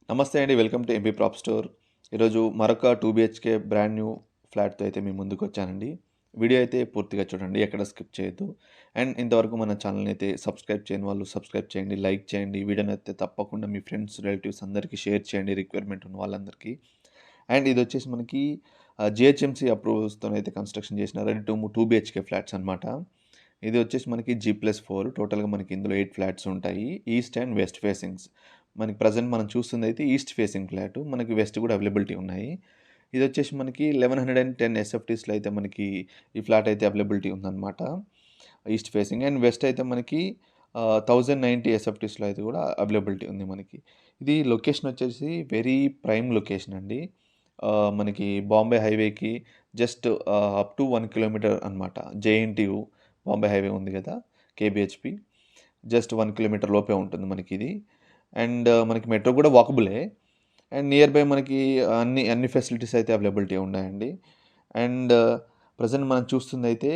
నమస్తే అండి. Welcome to MP prop store. ఈరోజు మరొక 2 బీహెచ్‌కే బ్రాండ్ న్యూ ఫ్లాట్‌తో అయితే మీ ముందుకొచ్చానండి. వీడియో అయితే పూర్తిగా చూడండి. ఎక్కడ స్కిప్ చేయొద్దు. అండ్ ఇంతవరకు మన ఛానల్‌ని అయితే సబ్స్క్రైబ్ చేయని వాళ్ళు సబ్స్క్రైబ్ చేయండి, లైక్ చేయండి. వీడియోని అయితే తప్పకుండా మీ ఫ్రెండ్స్, రిలేటివ్స్ అందరికీ షేర్ చేయండి రిక్వైర్మెంట్ ఉన్న వాళ్ళందరికీ. అండ్ ఇదొచ్చేసి మనకి జీహెచ్ఎంసీ అప్రూవల్స్‌తోనైతే కన్‌స్ట్రక్షన్ చేసిన ready to move 2 BHK flats అనమాట. ఇది వచ్చేసి మనకి G+4 టోటల్‌గా మనకి ఇందులో 8 ఫ్లాట్స్ ఉంటాయి. East and west facings. మనకి ప్రెజెంట్ మనం చూస్తుందయితే ఈస్ట్ ఫేసింగ్ ఫ్లాటు. మనకి వెస్ట్ కూడా అవైలబిలిటీ ఉన్నాయి. ఇదొచ్చేసి మనకి 1110 ఎస్ఎఫ్టీస్‌లో అయితే మనకి ఈ ఫ్లాట్ అయితే అవైలబిలిటీ ఉందన్నమాట. ఈస్ట్ ఫేసింగ్ అండ్ వెస్ట్ అయితే మనకి 1090 ఎస్ఎఫ్టీస్‌లో అయితే కూడా అవైలబిలిటీ ఉంది మనకి. ఇది లొకేషన్ వచ్చేసి వెరీ ప్రైమ్ లొకేషన్ అండి. మనకి బాంబే హైవేకి జస్ట్ అప్ టు 1 కిలోమీటర్ అనమాట. జేఎన్‌టీయూ బాంబే హైవే ఉంది కదా! కేబీహెచ్‌పీ. జస్ట్ 1 కిలోమీటర్ లోపే ఉంటుంది మనకిది. అండ్ మనకి మెట్రో కూడా వాకబులే. అండ్ నియర్ బై మనకి అన్ని ఫెసిలిటీస్ అయితే అవైలబిలిటీ ఉన్నాయండి. అండ్ ప్రెజెంట్ మనం చూస్తుందయితే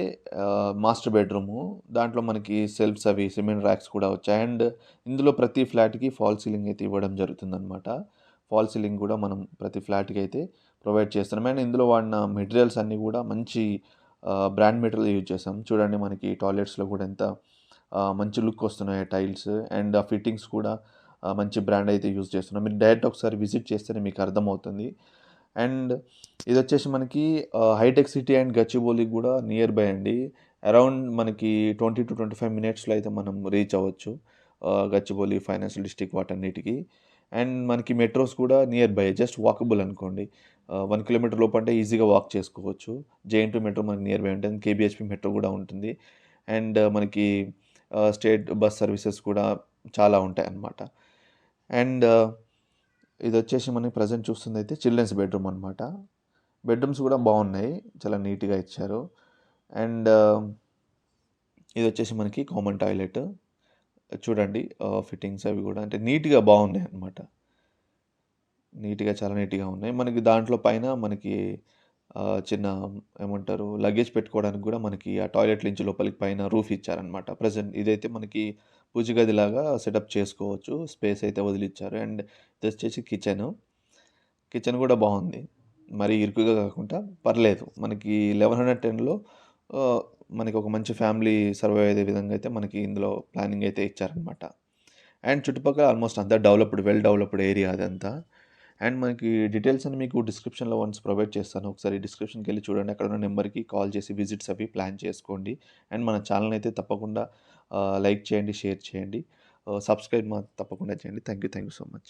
మాస్టర్ బెడ్‌రూము. దాంట్లో మనకి సెల్ఫ్స్ అవి సిమెంట్ ర్యాక్స్ కూడా వచ్చాయి. అండ్ ఇందులో ప్రతి ఫ్లాట్‌కి ఫాల్ సీలింగ్ అయితే ఇవ్వడం జరుగుతుందనమాట. ఫాల్ సీలింగ్ కూడా మనం ప్రతి ఫ్లాట్‌కి అయితే ప్రొవైడ్ చేస్తున్నాం. అండ్ ఇందులో వాడిన మెటీరియల్స్ అన్నీ కూడా మంచి బ్రాండ్ మెటీరియల్ యూజ్ చేసాం. చూడండి మనకి టాయిలెట్స్‌లో కూడా ఎంత మంచి లుక్ వస్తున్నాయి టైల్స్. అండ్ ఆ ఫిట్టింగ్స్ కూడా మంచి బ్రాండ్ అయితే యూజ్ చేస్తున్నాం. మీరు డైరెక్ట్ ఒకసారి విజిట్ చేస్తేనే మీకు అర్థమవుతుంది. అండ్ ఇదొచ్చేసి మనకి హైటెక్ సిటీ అండ్ గచ్చిబౌలికి కూడా నియర్ బై అండి. అరౌండ్ మనకి 20-25 మినిట్స్‌లో అయితే మనం రీచ్ అవ్వచ్చు. గచ్చిబౌలి, ఫైనాన్షియల్ డిస్ట్రిక్ట్ వాటన్నిటికి. అండ్ మనకి మెట్రోస్ కూడా నియర్ బై జస్ట్ వాకబుల్ అనుకోండి. 1 కిలోమీటర్ లోపు అంటే ఈజీగా వాక్ చేసుకోవచ్చు. జేఎన్‌టీయూ మెట్రో మనకి నియర్ బై ఉంటుంది. కేబీహెచ్‌పీ మెట్రో కూడా ఉంటుంది. అండ్ మనకి స్టేట్ బస్ సర్వీసెస్ కూడా చాలా ఉంటాయన్నమాట. అండ్ ఇదొచ్చేసి మనకి ప్రెజెంట్ చూస్తుందయితే చిల్డ్రన్స్ బెడ్‌రూమ్ అనమాట. బెడ్‌రూమ్స్ కూడా బాగున్నాయి. చాలా నీట్‌గా ఇచ్చారు. అండ్ ఇదొచ్చేసి మనకి కామన్ టాయిలెట్. చూడండి ఫిట్టింగ్స్ అవి కూడా అంటే నీట్‌గా బాగున్నాయన్నమాట. చాలా నీట్‌గా ఉన్నాయి. మనకి దాంట్లో పైన మనకి చిన్న ఏమంటారు లగేజ్ పెట్టుకోవడానికి కూడా మనకి ఆ టాయిలెట్ నుంచి లోపలికి పైన రూఫ్ ఇచ్చారనమాట. ప్రెజెంట్ ఇదైతే మనకి పూజ గదిలాగా సెటప్ చేసుకోవచ్చు. స్పేస్ అయితే వదిలిచ్చారు. అండ్ ఇదొచ్చేసి కిచెను. కిచెన్ కూడా బాగుంది. మరీ ఇరుకుగా కాకుండా పర్లేదు. మనకి 1110లో ఆహ్, మనకి ఒక మంచి ఫ్యామిలీ సర్వైవ్ అయ్యే విధంగా అయితే మనకి ఇందులో ప్లానింగ్ అయితే ఇచ్చారనమాట. అండ్ చుట్టుపక్కల ఆల్మోస్ట్ అంతా వెల్ డెవలప్డ్ ఏరియా అదంతా. అండ్ మనకి డీటెయిల్స్ అన్ని మీకు డిస్క్రిప్షన్‌లో వన్స్ ప్రొవైడ్ చేస్తాను. ఒకసారి డిస్క్రిప్షన్‌కెళ్ళి చూడండి. అక్కడ ఉన్న నంబర్‌కి కాల్ చేసి విజిట్స్ అవి ప్లాన్ చేసుకోండి. అండ్ మన ఛానెల్‌ని అయితే తప్పకుండా లైక్ చేయండి, షేర్ చేయండి. సబ్స్క్రైబ్ తప్పకుండా చేయండి. Thank you so much.